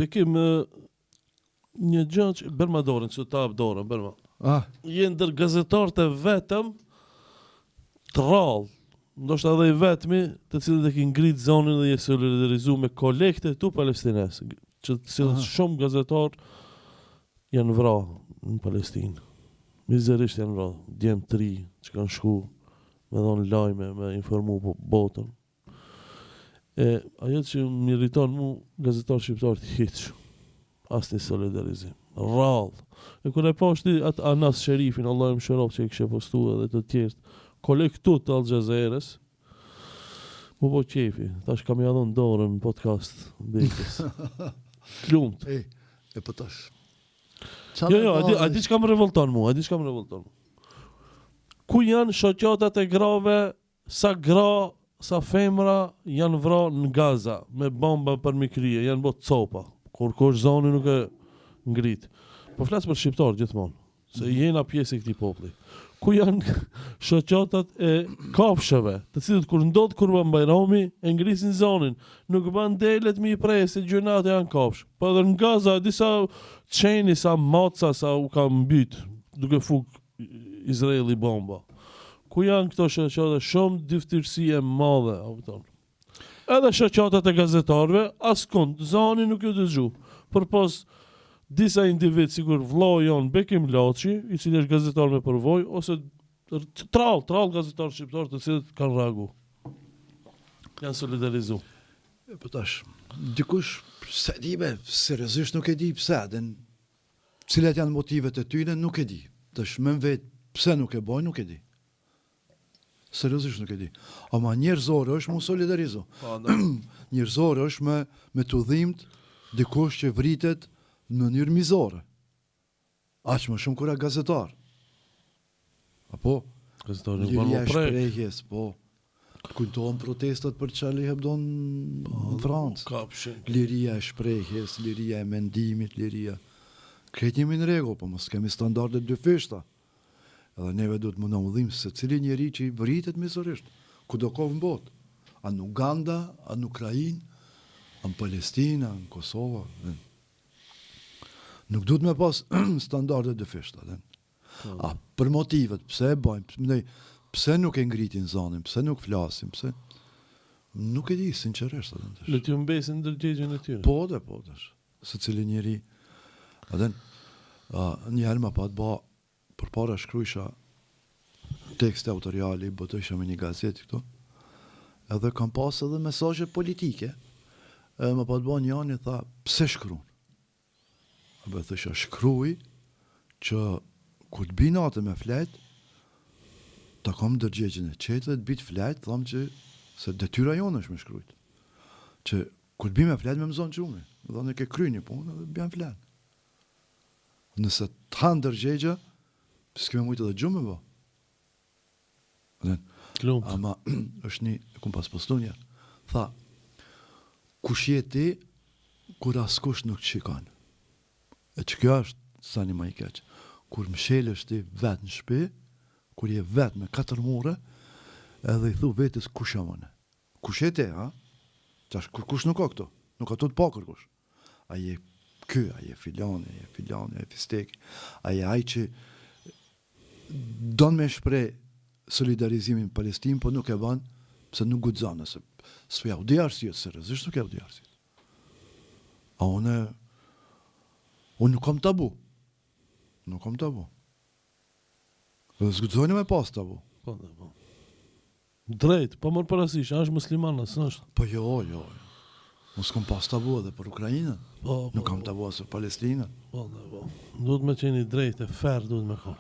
Bekim një gjë që bërma dorën, që ta hap dorën, bërma. Je ndër gazetarët e vetëm të rrallë, ndoshta edhe I vetmi, të cilët e kin ngrit zonën dhe je solidarizuar me kolekte tu palestinese, që të cilët shumë gazetarë janë vrarë në Palestinë. Mizerisht janë vrarë, djemë 3 që kanë shku me dhonë lajme, me informu botën. Ajo që më irriton mu, gazetarë shqiptarë hiç, asnjë solidarizim. Rrallë. E kur e pashti atë Anas Sherifin, Allah më shërof që I kishe postuar edhe të tjerë, kolektu të Al Jazeerës, mu po qefi, tash kam ja dhënë dorën në podcast bekës. Lumt. E po tash. Jo, a di çka më revolton mu, Ku janë shoqatat e grave, sa gra, sa femra janë vrarë në Gaza me bomba për mikrije, janë bërë copa, kur kush zoni nuk e ngrit. Po flas për shqiptar gjithmonë, se jena pjesë e këtij populli. Ku janë shoqatat e kafshëve, të cilët kur ndodh Kurban Bajrami e ngrisin zonin, nuk ban delet me I presë, gjunat janë kafsh. Po edhe në Gaza disa çeni sa maca sa u ka mbyt, duke fuk Izraeli bomba. Ku janë këto shoqata shumë dyftërsi e madhe, kupton. Edhe shoqatat e gazetarëve askund zoni nuk ju dëgju. Përpos disa individ sigur vllau jon Bekim Laçi, I cili është gazetar me përvojë, ose trall gazetar shqiptar të cilët kanë reagu. Janë solidarizu. Po tash, dikush se di me, seriozisht nuk e di pse, cilat janë motivet e tyre nuk e di. Tash më vet pse nuk e bojnë nuk e di. Seriozisht nuk e di. Ama njerëzore është mu solidarizu. Njerëzore është me të dhimt dikush që vritet në mënyrë mizore. Aq më shumë kura gazetar. Apo? Liria e shprehjes, po. Kujtohen protestat për Charlie Hebdo në Francë. Liria e shprehjes, liria e mendimit, liria. Kretë jemi në rregull, po mos kemi standarde dyfishta. Edhe neve duhet më ndodhim se cili njeri që I vritet mizorisht, ku do kohë në botë. A në Uganda, a në Ukrainë, a në Palestina, a në Kosova. Nuk duhet me pas standarde dyfishta. A për motivet, pse e bajmë, pse nuk e ngritin zonin, pse nuk flasim, pse... Nuk e di, sinqerisht. Le t'ju mbesin ndërgjegjen e tyre. Po dhe, se cili njeri... Një herë më pat ba, për para shkrujsha tekste autoriali, bëtësha me një gazetë këto, edhe kam pas edhe mesazhe politike, edhe më pat ba një anë I tha, pse shkruan? Edhe thësha, shkruj që kur të bi natë me flet, ta kom dërgjegjen e qetë dhe të bit flet, thamë që se detyra jonë është me shkrujt. Që kur të bi me flet me më zonë qume, dhe në ke kry një punë dhe të bjan flet. Nëse të hanë dërgjegja, s'keme mujtë edhe gjumë me ba. Ama është një, kum pas postu njerë, tha, kush je ti, kur askush nuk të shikon. E që kjo është sa një ma I keq. Kur më shelësh ti vetë në shpi, kur je vetë me 4 mure, edhe I thu vetës kush jam une. Kush je ti, ha? Qash, kush nuk ka këto? Nuk ka të pakër kush. A je ky, a je filani, a je fisteki, a je aj që donë me shprej solidarizimin Palestinë, po nuk e banë, pëse nuk gudzan, nëse s'u ja u di arsijet, seriozisht nuk ja u di arsijet. A unë nuk kam tabu. Nuk kam tabu. Dhe s'gudzojnë me pas tabu. Po. Drejt, po mërë parasysh, është muslimana, s'është? Po jo. Mos kam pas tabu edhe për Ukrajinën. Nuk kam tabu asë për Palestinën. Po. Duhet me qeni drejt, e ferë duhet me ka.